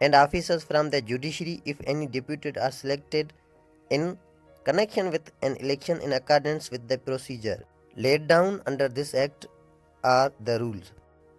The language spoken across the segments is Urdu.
And officers from the judiciary if any deputed are selected in connection with an election in accordance with the procedure laid down under this act are the rules।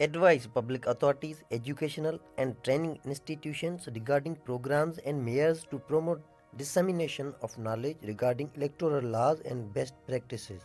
advise public authorities, educational and training institutions regarding programs and measures to promote dissemination of knowledge regarding electoral laws and best practices।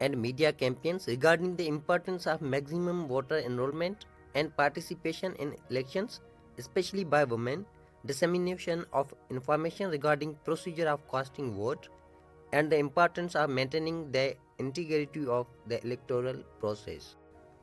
and media campaigns regarding the importance of maximum voter enrollment and participation in elections, especially by women, dissemination of information regarding procedure of casting vote, and the importance of maintaining the integrity of the electoral process।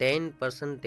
10%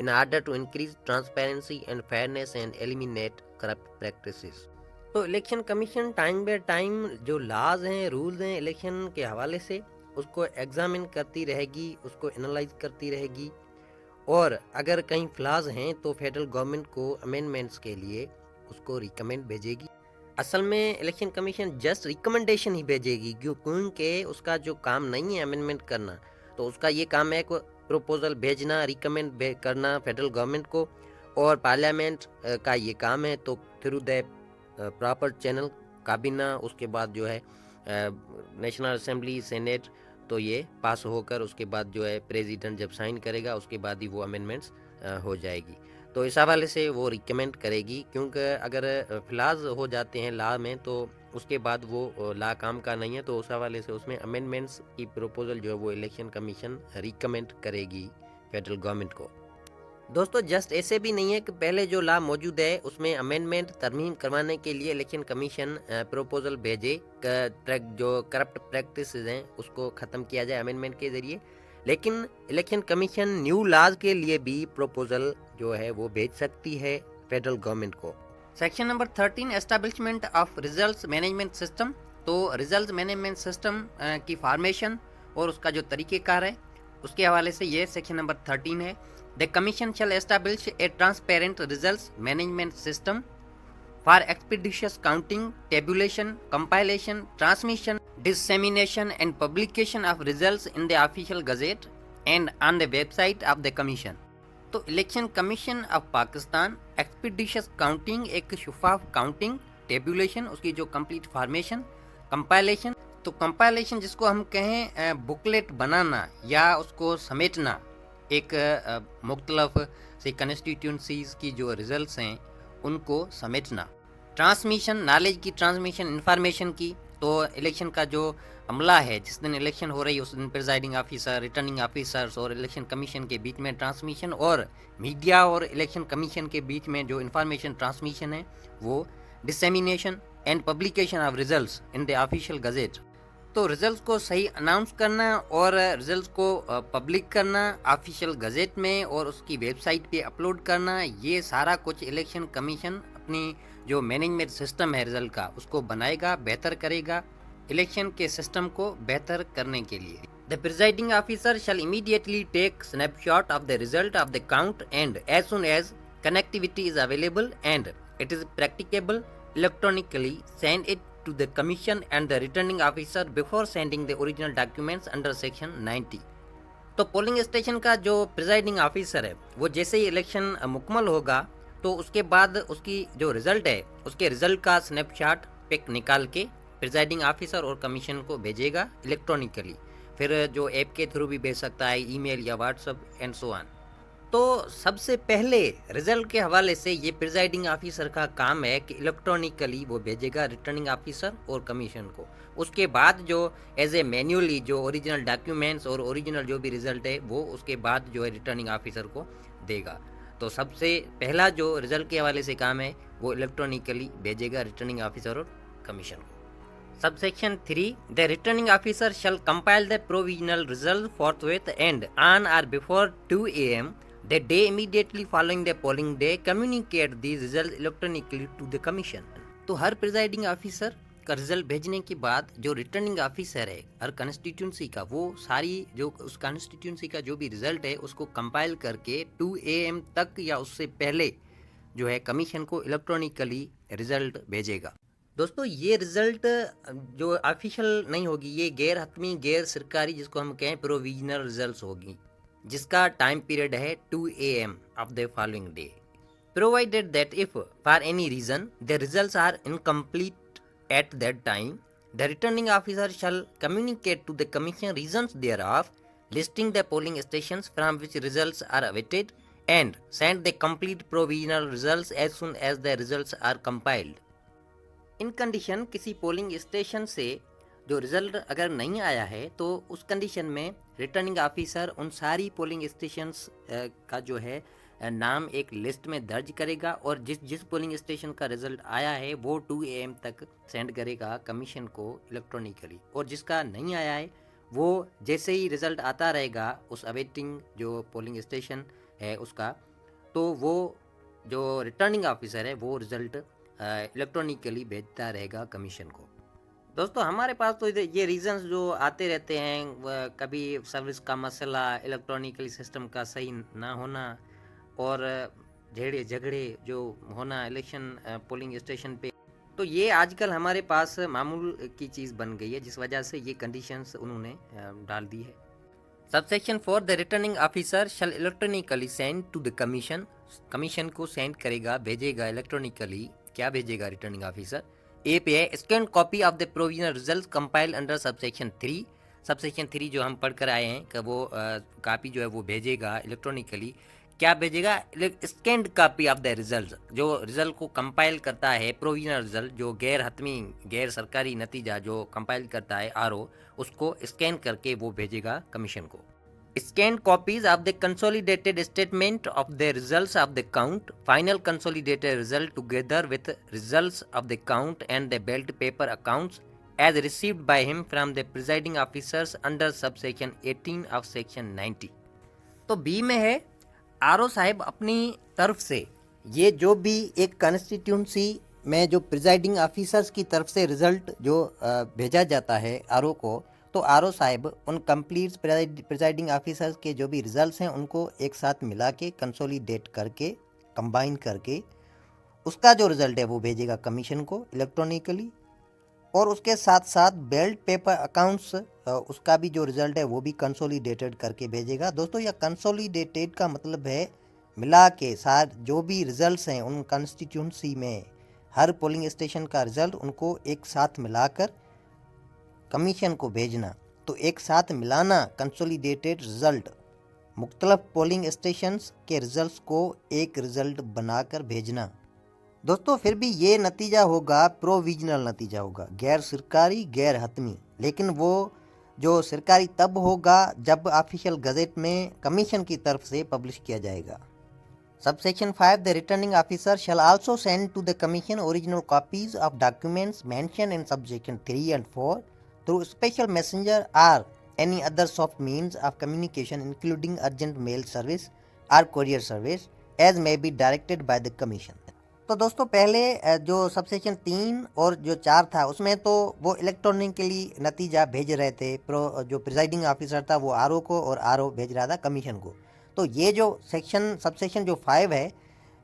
in order to increase transparency and fairness and eliminate corrupt practices. تو election commission time by time جو لاز ہیں رولز ہیں الیکشن کے حوالے سے اس کو ایگزامن کرتی رہے گی، اس کو انالائز کرتی رہے گی، اور اگر کہیں فلاز ہیں تو فیڈرل گورنمنٹ کو امینڈمنٹس کے لیے اس کو ریکمینڈ بھیجے گی۔ اصل میں الیکشن کمیشن جسٹ ریکمنڈیشن ہی بھیجے گی، کیونکہ اس کا جو کام نہیں ہے امینڈمنٹ کرنا، تو اس کا یہ کام ہے کہ پروپوزل بھیجنا، ریکمینڈ کرنا فیڈرل گورنمنٹ کو، اور پارلیمنٹ کا یہ کام ہے تو تھرو دا پراپر چینل کابینہ، اس کے بعد جو ہے نیشنل اسمبلی، سینیٹ، تو یہ پاس ہو کر اس کے بعد جو ہے پریزیڈنٹ جب سائن کرے گا اس کے بعد ہی وہ امینڈمنٹس ہو جائے گی۔ تو اس حوالے سے وہ ریکمینڈ کرے گی، کیونکہ اگر فلاز ہو جاتے ہیں لا میں تو اس کے بعد وہ لا کام کا نہیں ہے، تو اس حوالے سے اس میں امینڈمنٹس کی پروپوزل جو ہے وہ الیکشن کمیشن ریکمینڈ کرے گی فیڈرل گورنمنٹ کو۔ دوستو جسٹ ایسے بھی نہیں ہے کہ پہلے جو لا موجود ہے اس میں امینڈمنٹ ترمیم کروانے کے لیے الیکشن کمیشن پروپوزل بھیجے، جو کرپٹ پریکٹسز ہیں اس کو ختم کیا جائے امینڈمنٹ کے ذریعے، لیکن الیکشن کمیشن نیو لاز کے لیے بھی پروپوزل جو ہے وہ بھیج سکتی ہے فیڈرل گورنمنٹ کو۔ Section number 13 establishment of results management system. تو ریزلٹس مینجمنٹ سسٹم کی فارمیشن اور اس کا جو طریقہ کار ہے اس کے حوالے سے یہ سیکشن نمبر 13 ہے۔ The Commission shall establish a transparent results management system for expeditious counting, tabulation, compilation, transmission, dissemination and publication of results in the official Gazette and on the website of the Commission. تو election commission of Pakistan expeditious counting, ایک شفاف کاؤنٹنگ، ٹیبولیشن اس کی جو کمپلیٹ فارمیشن، کمپائلیشن، تو کمپائلیشن جس کو ہم کہیں بکلیٹ بنانا یا اس کو سمیٹنا، ایک مختلف سی کنسٹیٹیونسیز کی جو ریزلٹس ہیں ان کو سمیٹنا، ٹرانسمیشن، نالج کی ٹرانسمیشن، انفارمیشن کی، تو الیکشن کا جو عملہ ہے جس دن الیکشن ہو رہی ہے اس دن پریزائڈنگ آفیسر، ریٹرننگ آفیسرز اور الیکشن کمیشن کے بیچ میں ٹرانسمیشن، اور میڈیا اور الیکشن کمیشن کے بیچ میں جو انفارمیشن ٹرانسمیشن ہے وہ dissemination and publication of results in the official gazette. تو ریزلٹس کو صحیح اناؤنس کرنا اور ریزلٹس کو پبلک کرنا آفیشیل گزٹ میں اور اس کی ویب سائٹ پہ اپلوڈ کرنا، یہ سارا کچھ الیکشن کمیشن اپنی جو مینجمنٹ سسٹم ہے ریزلٹ کا اس کو بنائے گا، بہتر کرے گا الیکشن کے سسٹم کو بہتر کرنے کے لیے۔ The presiding officer shall immediately take snapshot of the result of the count and as soon as connectivity is available and it is practicable, electronically send it to the commission and the returning officer before sending the original documents under section 90۔ تو پولنگ اسٹیشن کا جو پریزائڈنگ آفیسر ہے وہ جیسے ہی الیکشن مکمل ہوگا تو اس کے بعد اس کی جو رزلٹ ہے اس کے رزلٹ کا سنیپ شاٹ پک نکال کے پریزائڈنگ آفیسر اور کمیشن کو بھیجے گا الیکٹرانکلی، پھر جو ایپ کے تھرو بھی بھیج سکتا ہے، ای میل یا واٹس ایپ اینڈ سو آن۔ تو سب سے پہلے رزلٹ کے حوالے سے یہ پریزائڈنگ آفیسر کا کام ہے کہ الیکٹرانکلی وہ بھیجے گا ریٹرننگ آفیسر اور کمیشن کو، اس کے بعد جو ایز اے مینولی جو اوریجنل ڈاکیومنٹس اور اوریجنل جو بھی رزلٹ ہے وہ اس کے بعد جو ہے ریٹرننگ آفیسر کو دے گا۔ تو سب سے پہلا جو رزلٹ کے حوالے سے کام ہے وہ الیکٹرانکلی بھیجے گا ریٹرننگ آفیسر اور کمیشن کو۔ Sub section 3 The returning officer shall compile the provisional result forthwith and on or before 2 a.m. the day immediately following the polling day communicate these results electronically to the commission۔ تو ہر پریزائڈنگ آفیسر کا رزلٹ بھیجنے کے بعد جو ریٹرننگ آفیسر ہے ہر کنسٹیٹیونسی کا، وہ ساری جو اس کنسٹیٹیونسی کا جو بھی رزلٹ ہے اس کو کمپائل کر کے 2 AM تک یا اس سے پہلے جو ہے کمیشن کو الیکٹرانکلی رزلٹ بھیجے گا۔ دوستو یہ رزلٹ جو آفیشیل نہیں ہوگی، یہ غیر حتمی، غیر سرکاری، جس کو ہم کہیں پروویژنل رزلٹس ہوگی، جس کا ٹائم پیریڈ ہے 2 AM of the following day, provided that if for any reason the results are incomplete at that time, the returning officer shall communicate to the commission reasons thereof, listing the polling stations from which results are awaited, and send the complete provisional results as soon as the results are compiled۔ In condition کسی پولنگ اسٹیشن سے جو رزلٹ اگر نہیں آیا ہے تو اس کنڈیشن میں ریٹرننگ آفیسر ان ساری پولنگ اسٹیشنز کا جو ہے نام ایک لسٹ میں درج کرے گا، اور جس پولنگ اسٹیشن کا رزلٹ آیا ہے وہ 2 AM تک سینڈ کرے گا کمیشن کو الیکٹرانکلی، اور جس کا نہیں آیا ہے وہ جیسے ہی رزلٹ آتا رہے گا اس اویٹنگ جو پولنگ اسٹیشن ہے اس کا تو وہ جو ریٹرننگ آفیسر ہے وہ رزلٹ الیکٹرانکلی بھیجتا رہے گا کمیشن کو. دوستو ہمارے پاس تو یہ ریزنز جو آتے رہتے ہیں، کبھی سروس کا مسئلہ، الیکٹرانکلی سسٹم کا صحیح نہ ہونا، اور جھگڑے جو ہونا الیکشن پولنگ اسٹیشن پہ، تو یہ آج کل ہمارے پاس معمول کی چیز بن گئی ہے، جس وجہ سے یہ کنڈیشنز انہوں نے ڈال دی ہے. سب section 4 the returning officer shall electronically send to the commission. Commission کو سینڈ کرے گا، بھیجے گا الیکٹرانکلی. کیا بھیجے گا ریٹرننگ آفیسر؟ اے پہ ہے اسکینڈ copy of the provisional result compile under sub section 3. Sub section 3 جو ہم پڑھ کر آئے ہیں کہ وہ کاپی جو ہے وہ بھیجے گا الیکٹرانکلی. کیا بھیجے گا؟ Scanned copy of the result, جو ریزلٹ کو کمپائل کرتا ہے، پروویژنل ریزلٹ جو غیر حتمی غیر سرکاری نتیجہ جو کمپائل کرتا ہے آر او، اس کو اسکین کر کے وہ بھیجے گا کمیشن کو. Scanned copies of the consolidated statement of the results of the count, final consolidated result together with results of the count and the ballot paper accounts as received by him from the presiding officers under subsection 18 of section 90. تو بی میں ہے آر او صاحب اپنی طرف سے یہ جو بھی ایک کانسٹیٹیونسی میں جو پریزائڈنگ آفیسرز کی طرف سے رزلٹ جو بھیجا جاتا ہے آر او کو، تو آر او صاحب ان کمپلیٹ پریزائڈنگ آفیسرز کے جو بھی ریزلٹس ہیں ان کو ایک ساتھ ملا کے کنسولیڈیٹ کر کے کمبائن کر کے اس کا جو رزلٹ ہے وہ بھیجے گا کمیشن کو الیکٹرانکلی. اور اس کے ساتھ ساتھ بیلٹ پیپر اکاؤنٹس اس کا بھی جو رزلٹ ہے وہ بھی کنسولیڈیٹڈ کر کے بھیجے گا. دوستو یہ کنسولیڈیٹڈ کا مطلب ہے ملا کے ساتھ جو بھی ریزلٹس ہیں ان کانسٹیٹیونسی میں ہر پولنگ اسٹیشن کا رزلٹ ان کو ایک ساتھ ملا کر کمیشن کو بھیجنا. تو ایک ساتھ ملانا کنسولیڈیٹڈ رزلٹ، مختلف پولنگ اسٹیشنز کے رزلٹس کو ایک رزلٹ بنا کر بھیجنا. دوستو پھر بھی یہ نتیجہ ہوگا پروویژنل نتیجہ ہوگا، غیر سرکاری غیر حتمی، لیکن وہ جو سرکاری تب ہوگا جب آفیشیل گزٹ میں کمیشن کی طرف سے پبلش کیا جائے گا. Subsection 5 the returning officer shall also send to the commission original copies of documents mentioned in subsection 3 and 4 through special messenger or any other soft means of communication including urgent mail service or courier service as may be directed by the commission. تو دوستو پہلے جو سب سیکشن 3 اور جو 4 تھا اس میں تو وہ الیکٹرانکلی نتیجہ بھیج رہے تھے، جو پریزائڈنگ آفیسر تھا وہ آر او کو اور آر او بھیج رہا تھا کمیشن کو. تو یہ جو سب سیکشن جو 5 ہے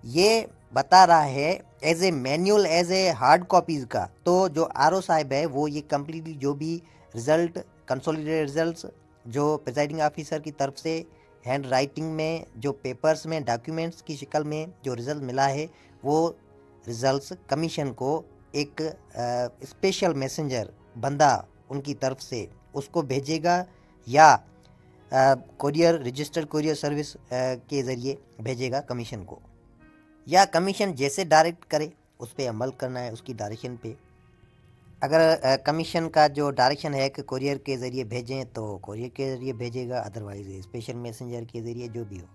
یہ بتا رہا ہے as a manual as a hard copies کا. تو جو آر او صاحب ہے وہ یہ کمپلیٹلی جو بھی رزلٹ کنسولیڈیٹڈ رزلٹس جو پریزائڈنگ آفیسر کی طرف سے ہینڈ رائٹنگ میں جو پیپرز میں ڈاکیومنٹس کی شکل میں جو رزلٹ ملا ہے وہ رزلٹس کمیشن کو ایک اسپیشل میسنجر بندہ ان کی طرف سے اس کو بھیجے گا یا کوریئر رجسٹرڈ کوریئر سروس کے ذریعے بھیجے گا کمیشن کو، یا کمیشن جیسے ڈائریکٹ کرے اس پہ عمل کرنا ہے اس کی ڈائریکشن پہ. اگر کمیشن کا جو ڈائریکشن ہے کہ کوریئر کے ذریعے بھیجیں تو کوریئر کے ذریعے بھیجے گا، ادروائز اسپیشل میسنجر کے ذریعے جو بھی ہو.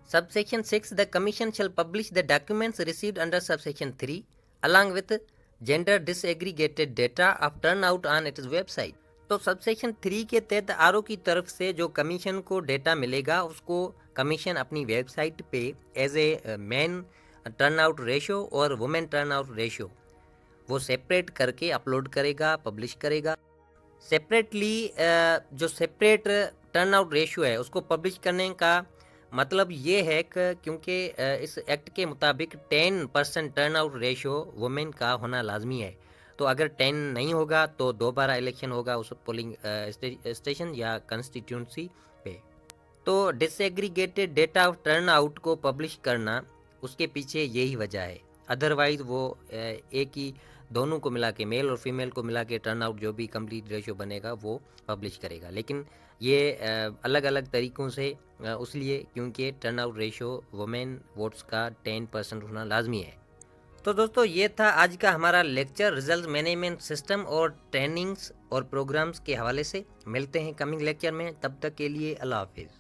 Subsection 6 the commission shall publish the documents received under subsection 3 along with gender disaggregated data of turnout on its website. تو سب سیکشن 3 کے تحت آر او کی طرف سے جو کمیشن کو ڈیٹا ملے گا اس کو کمیشن اپنی ویب سائٹ پہ as a man turnout ratio اور وومن ٹرن آؤٹ ریشو وہ سیپریٹ کر کے اپلوڈ کرے گا، پبلش کرے گا. سیپریٹلی جو سیپریٹ ٹرن آؤٹ ریشو ہے اس کو پبلش کرنے کا مطلب یہ ہے کہ کیونکہ اس ایکٹ کے مطابق 10% ٹرن آؤٹ ریشو وومن کا ہونا لازمی ہے. تو اگر 10 نہیں ہوگا تو دوبارہ الیکشن ہوگا اس پولنگ اسٹیشن یا کنسٹیٹیونسی پہ. تو disaggregated data of turnout کو پبلش کرنا اس کے پیچھے یہی وجہ ہے. ادروائز وہ ایک ہی دونوں کو ملا کے میل اور فیمیل کو ملا کے ٹرن آؤٹ جو بھی کمپلیٹ ریشو بنے گا وہ پبلش کرے گا. لیکن یہ الگ الگ طریقوں سے اس لیے کیونکہ turnout ratio women votes کا 10% ہونا لازمی ہے. تو دوستو یہ تھا آج کا ہمارا لیکچر ریزلٹ مینجمنٹ سسٹم اور ٹریننگز اور پروگرامز کے حوالے سے. ملتے ہیں کمنگ لیکچر میں، تب تک کے لیے اللہ حافظ.